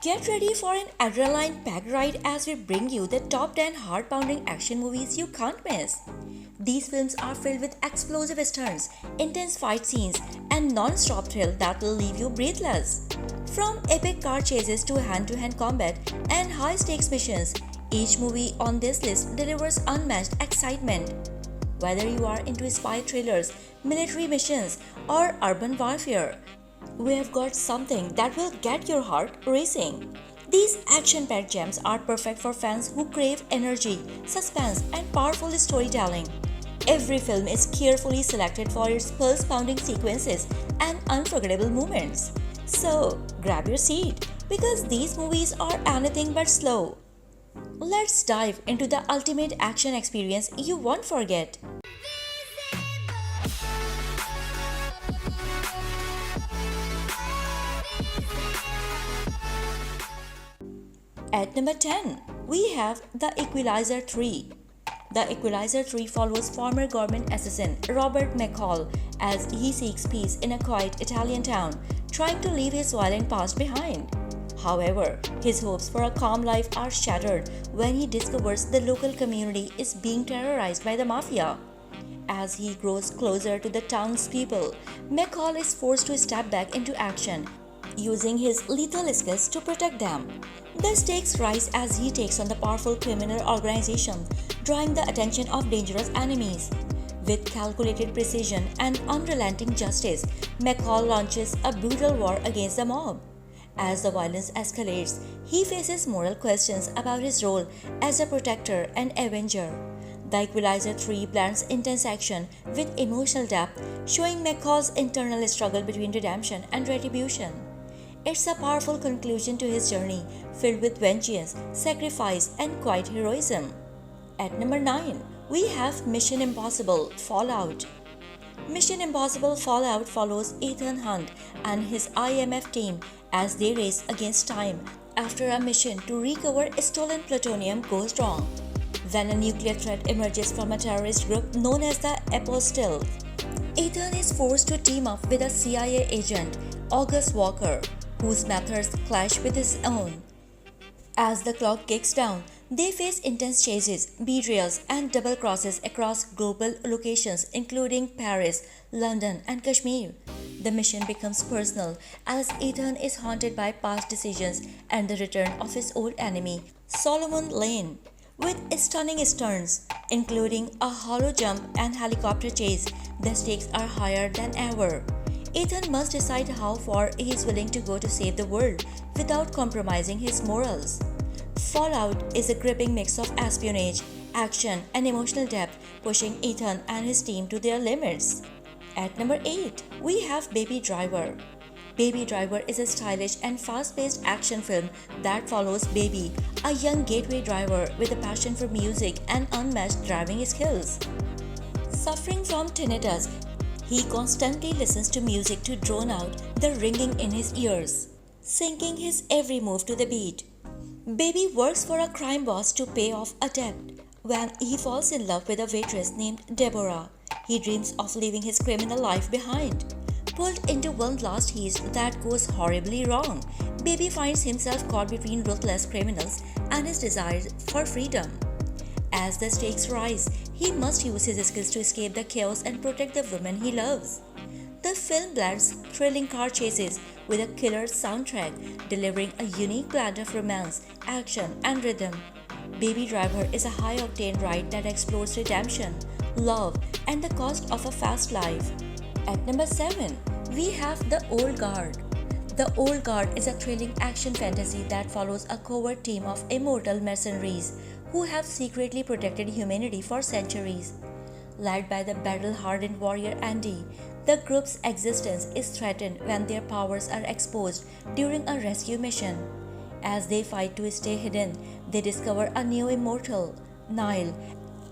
Get ready for an adrenaline-packed ride as we bring you the top 10 heart-pounding action movies you can't miss. These films are filled with explosive stunts, intense fight scenes, and non-stop thrill that will leave you breathless. From epic car chases to hand-to-hand combat and high-stakes missions, each movie on this list delivers unmatched excitement. Whether you are into spy thrillers, military missions, or urban warfare, we have got something that will get your heart racing. These action-packed gems are perfect for fans who crave energy, suspense, and powerful storytelling. Every film is carefully selected for its pulse-pounding sequences and unforgettable moments. So, grab your seat because these movies are anything but slow. Let's dive into the ultimate action experience you won't forget. At number 10, we have The Equalizer 3. The Equalizer 3 follows former government assassin Robert McCall as he seeks peace in a quiet Italian town, trying to leave his violent past behind. However, his hopes for a calm life are shattered when he discovers the local community is being terrorized by the mafia. As he grows closer to the townspeople, McCall is forced to step back into action, using his lethal skills to protect them. The stakes rise as he takes on the powerful criminal organization, drawing the attention of dangerous enemies. With calculated precision and unrelenting justice, McCall launches a brutal war against the mob. As the violence escalates, he faces moral questions about his role as a protector and avenger. The Equalizer 3 blends intense action with emotional depth, showing McCall's internal struggle between redemption and retribution. It's a powerful conclusion to his journey, filled with vengeance, sacrifice, and quiet heroism. At number 9, we have Mission Impossible Fallout. Mission Impossible Fallout follows Ethan Hunt and his IMF team as they race against time after a mission to recover stolen plutonium goes wrong. When a nuclear threat emerges from a terrorist group known as the Apostles, Ethan is forced to team up with a CIA agent, August Walker, whose methods clash with his own. As the clock kicks down, they face intense chases, betrayals, and double crosses across global locations including Paris, London, and Kashmir. The mission becomes personal as Ethan is haunted by past decisions and the return of his old enemy, Solomon Lane. With stunning stunts, including a hollow jump and helicopter chase, the stakes are higher than ever. Ethan must decide how far he is willing to go to save the world without compromising his morals. Fallout is a gripping mix of espionage, action, and emotional depth, pushing Ethan and his team to their limits. At number 8, we have Baby Driver. Baby Driver is a stylish and fast-paced action film that follows Baby, a young gateway driver with a passion for music and unmatched driving skills. Suffering from tinnitus, he constantly listens to music to drown out the ringing in his ears, syncing his every move to the beat. Baby works for a crime boss to pay off a debt. When he falls in love with a waitress named Deborah, he dreams of leaving his criminal life behind. Pulled into one last heist that goes horribly wrong, Baby finds himself caught between ruthless criminals and his desire for freedom. As the stakes rise, he must use his skills to escape the chaos and protect the woman he loves. The film blends thrilling car chases with a killer soundtrack, delivering a unique blend of romance, action, and rhythm. Baby Driver is a high-octane ride that explores redemption, love, and the cost of a fast life. At number 7, we have The Old Guard. The Old Guard is a thrilling action fantasy that follows a covert team of immortal mercenaries who have secretly protected humanity for centuries. Led by the battle-hardened warrior Andy, the group's existence is threatened when their powers are exposed during a rescue mission. As they fight to stay hidden, they discover a new immortal, Nile,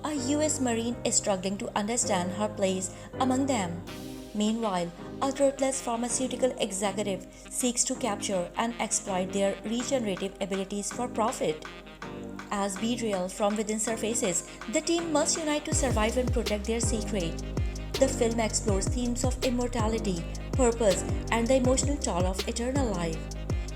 a US Marine is struggling to understand her place among them. Meanwhile, a ruthless pharmaceutical executive seeks to capture and exploit their regenerative abilities for profit. As betrayal from within surfaces, the team must unite to survive and protect their secret. The film explores themes of immortality, purpose, and the emotional toll of eternal life.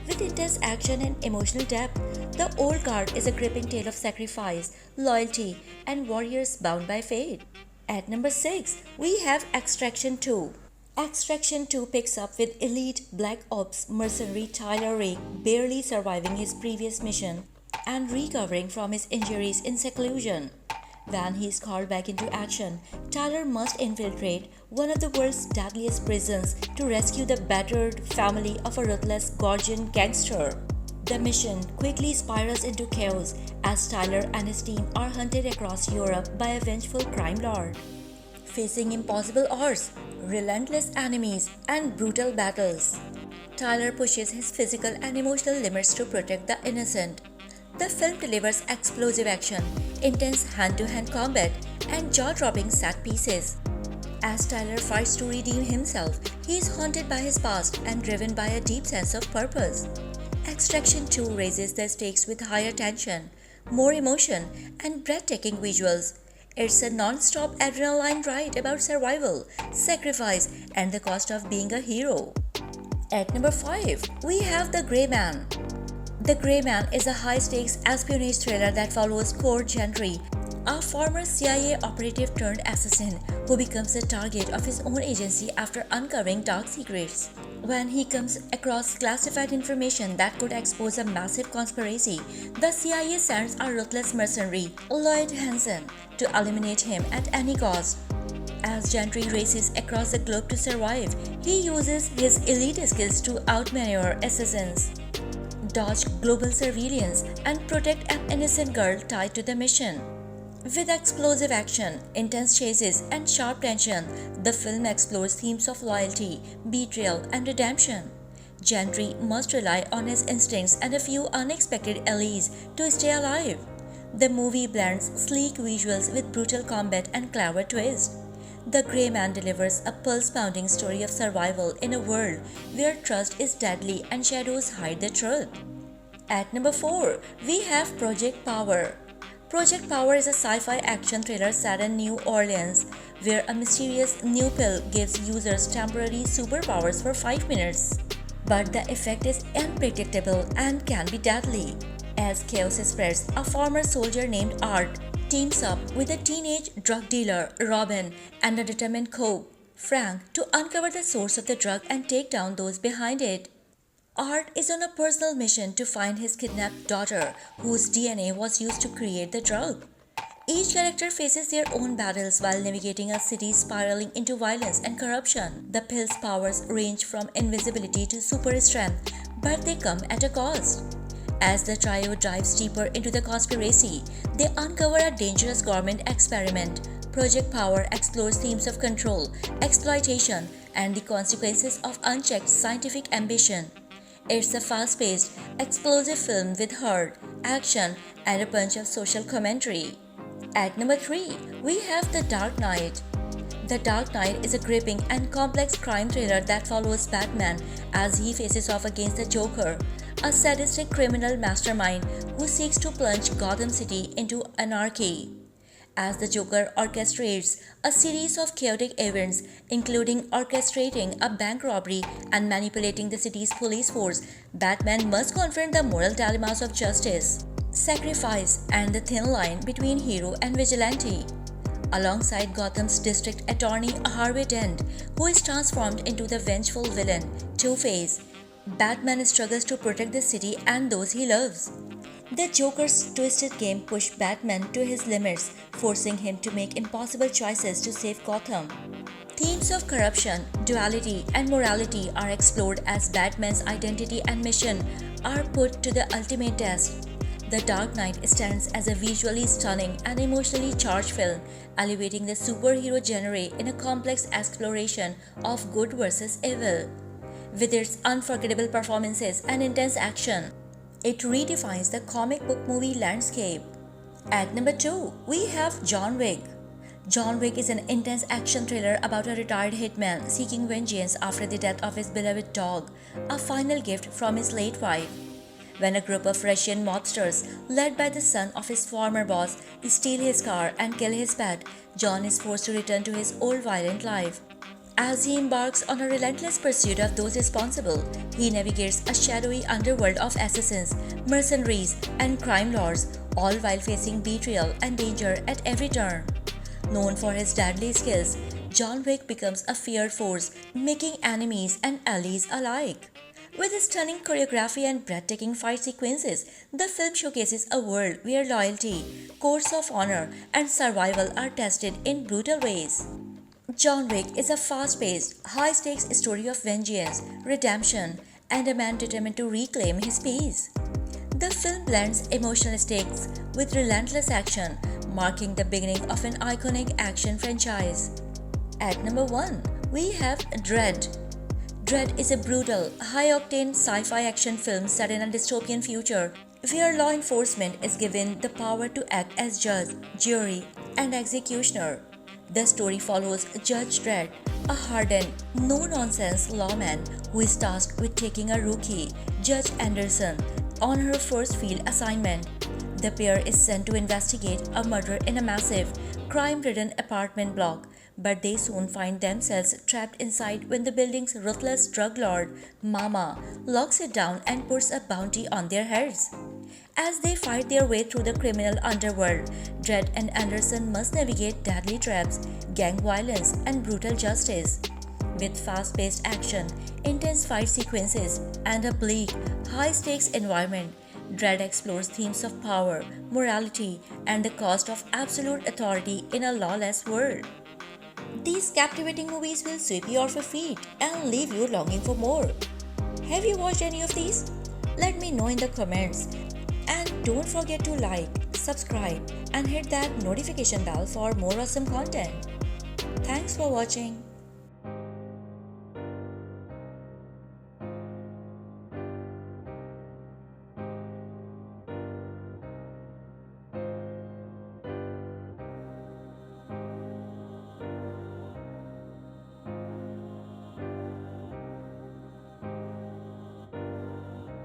With intense action and emotional depth, the old guard is a gripping tale of sacrifice, loyalty, and warriors bound by fate. At number 6, we have Extraction 2. Extraction 2 picks up with elite Black Ops mercenary Tyler Rake barely surviving his previous mission and recovering from his injuries in seclusion. When he is called back into action, Tyler must infiltrate one of the world's deadliest prisons to rescue the battered family of a ruthless Georgian gangster. The mission quickly spirals into chaos as Tyler and his team are hunted across Europe by a vengeful crime lord. Facing impossible odds, relentless enemies, and brutal battles, Tyler pushes his physical and emotional limits to protect the innocent. The film delivers explosive action, intense hand-to-hand combat, and jaw-dropping set pieces. As Tyler fights to redeem himself, he is haunted by his past and driven by a deep sense of purpose. Extraction 2 raises the stakes with higher tension, more emotion, and breathtaking visuals. It's a non-stop adrenaline ride about survival, sacrifice, and the cost of being a hero. At number 5, we have The Greyman. The Greyman is a high-stakes espionage thriller that follows Cord Gentry, a former CIA operative turned assassin who becomes the target of his own agency after uncovering dark secrets. When he comes across classified information that could expose a massive conspiracy, the CIA sends a ruthless mercenary, Lloyd Hansen, to eliminate him at any cost. As Gentry races across the globe to survive, he uses his elite skills to outmaneuver assassins, dodge global surveillance, and protect an innocent girl tied to the mission. With explosive action, intense chases, and sharp tension, the film explores themes of loyalty, betrayal, and redemption. Gentry must rely on his instincts and a few unexpected allies to stay alive. The movie blends sleek visuals with brutal combat and clever twists. The Greyman delivers a pulse-pounding story of survival in a world where trust is deadly and shadows hide the truth. At number 4, we have Project Power. Project Power is a sci-fi action thriller set in New Orleans, where a mysterious new pill gives users temporary superpowers for 5 minutes. But the effect is unpredictable and can be deadly. As chaos spreads, a former soldier named Art teams up with a teenage drug dealer, Robin, and a determined cook, Frank, to uncover the source of the drug and take down those behind it. Art is on a personal mission to find his kidnapped daughter, whose DNA was used to create the drug. Each character faces their own battles while navigating a city spiraling into violence and corruption. The pill's powers range from invisibility to super strength, but they come at a cost. As the trio dives deeper into the conspiracy, they uncover a dangerous government experiment. Project Power explores themes of control, exploitation, and the consequences of unchecked scientific ambition. It's a fast-paced, explosive film with heart, action, and a bunch of social commentary. At number 3, we have The Dark Knight. The Dark Knight is a gripping and complex crime thriller that follows Batman as he faces off against the Joker, a sadistic criminal mastermind who seeks to plunge Gotham City into anarchy. As the Joker orchestrates a series of chaotic events, including orchestrating a bank robbery and manipulating the city's police force, Batman must confront the moral dilemmas of justice, sacrifice, and the thin line between hero and vigilante. Alongside Gotham's district attorney Harvey Dent, who is transformed into the vengeful villain Two-Face, Batman struggles to protect the city and those he loves. The Joker's twisted game pushed Batman to his limits, forcing him to make impossible choices to save Gotham. Themes of corruption, duality, and morality are explored as Batman's identity and mission are put to the ultimate test. The Dark Knight stands as a visually stunning and emotionally charged film, elevating the superhero genre in a complex exploration of good versus evil. With its unforgettable performances and intense action, it redefines the comic book movie landscape. At number 2, we have John Wick. John Wick is an intense action thriller about a retired hitman seeking vengeance after the death of his beloved dog, a final gift from his late wife. When a group of Russian mobsters, led by the son of his former boss, steal his car and kill his pet, John is forced to return to his old violent life. As he embarks on a relentless pursuit of those responsible, he navigates a shadowy underworld of assassins, mercenaries, and crime lords, all while facing betrayal and danger at every turn. Known for his deadly skills, John Wick becomes a feared force, making enemies and allies alike. With its stunning choreography and breathtaking fight sequences, the film showcases a world where loyalty, codes of honor, and survival are tested in brutal ways. John Wick is a fast paced, high stakes story of vengeance, redemption, and a man determined to reclaim his peace. The film blends emotional stakes with relentless action, marking the beginning of an iconic action franchise. At number 1, we have Dread. Dread is a brutal, high octane sci fi action film set in a dystopian future where law enforcement is given the power to act as judge, jury, and executioner. The story follows Judge Dredd, a hardened, no-nonsense lawman who is tasked with taking a rookie, Judge Anderson, on her first field assignment. The pair is sent to investigate a murder in a massive, crime-ridden apartment block, but they soon find themselves trapped inside when the building's ruthless drug lord, Mama, locks it down and puts a bounty on their heads. As they fight their way through the criminal underworld, Dredd and Anderson must navigate deadly traps, gang violence, and brutal justice. With fast-paced action, intense fight sequences, and a bleak, high-stakes environment, Dredd explores themes of power, morality, and the cost of absolute authority in a lawless world. These captivating movies will sweep you off your feet and leave you longing for more. Have you watched any of these? Let me know in the comments. And don't forget to like, subscribe, and hit that notification bell for more awesome content. Thanks for watching.